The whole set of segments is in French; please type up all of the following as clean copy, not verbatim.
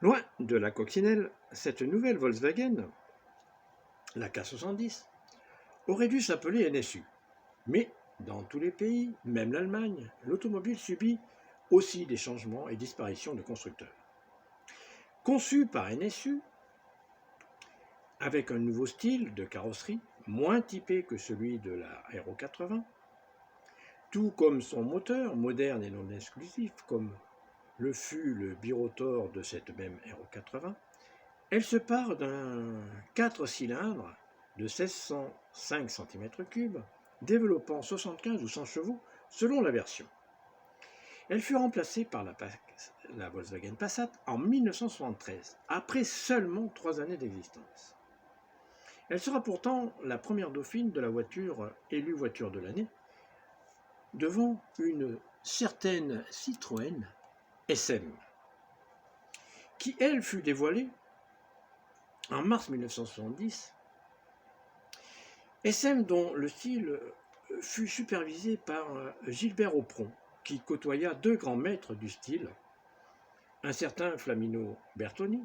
Loin de la coccinelle, cette nouvelle Volkswagen, la K70, aurait dû s'appeler NSU. Mais dans tous les pays, même l'Allemagne, l'automobile subit aussi des changements et disparitions de constructeurs. Conçue par NSU, avec un nouveau style de carrosserie, moins typé que celui de la Aero 80, tout comme son moteur, moderne et non exclusif, comme le fut le birotor de cette même Aero 80, elle se part d'un 4 cylindres de 1605 cm3, développant 75 ou 100 chevaux selon la version. Elle fut remplacée par la Volkswagen Passat en 1973, après seulement 3 années d'existence. Elle sera pourtant la première dauphine de la voiture élue voiture de l'année, devant une certaine Citroën SM, qui elle fut dévoilée en mars 1970. SM dont le style fut supervisé par Gilbert Aupron, qui côtoya deux grands maîtres du style, un certain Flamino Bertoni,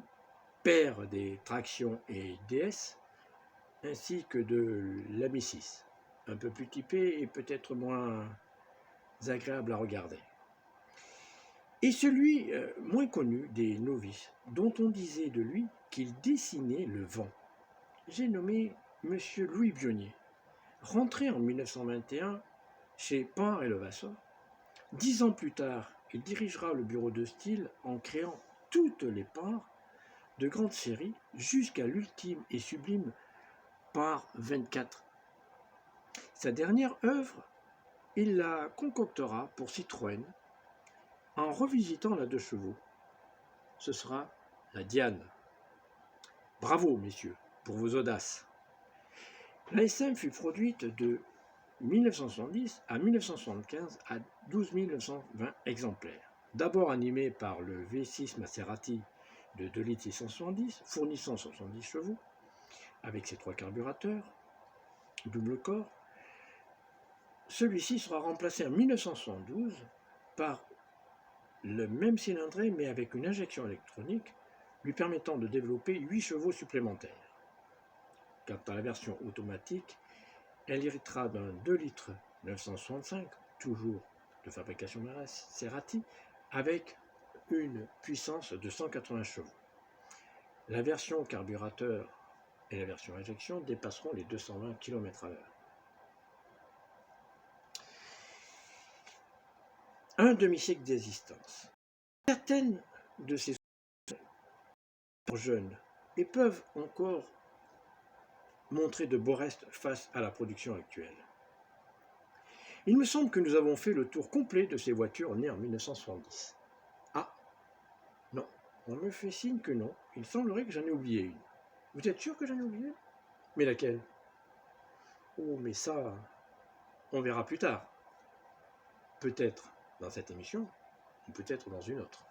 père des tractions et DS, ainsi que de l'Ami6, un peu plus typé et peut-être moins agréable à regarder. Et celui moins connu des novices, dont on disait de lui qu'il dessinait le vent. J'ai nommé M. Louis Bionnier, rentré en 1921 chez Panhard et Levasseur. 10 ans plus tard, il dirigera le bureau de style en créant toutes les parts de grandes séries jusqu'à l'ultime et sublime part 24. Sa dernière œuvre, il la concoctera pour Citroën en revisitant la 2 chevaux. Ce sera la Diane. Bravo, messieurs, pour vos audaces. La SM fut produite de 1970 à 1975 à 12 920 exemplaires. D'abord animée par le V6 Maserati de 2 litres 670, fournissant 70 chevaux, avec ses 3 carburateurs, double corps. Celui-ci sera remplacé en 1972 par le même cylindré mais avec une injection électronique lui permettant de développer 8 chevaux supplémentaires. Quant à la version automatique, elle héritera d'un 2 litres 965, toujours de fabrication Maserati, avec une puissance de 180 chevaux. La version carburateur et la version injection dépasseront les 220 km/h. Un demi-siècle d'existence. Certaines de ces sont jeunes et peuvent encore montrer de beaux restes face à la production actuelle. Il me semble que nous avons fait le tour complet de ces voitures nées en 1970. Ah, non, on me fait signe que non. Il semblerait que j'en ai oublié une. Vous êtes sûr que j'en ai oublié? Mais laquelle? Oh, mais ça, on verra plus tard. Peut-être dans cette émission, ou peut-être dans une autre.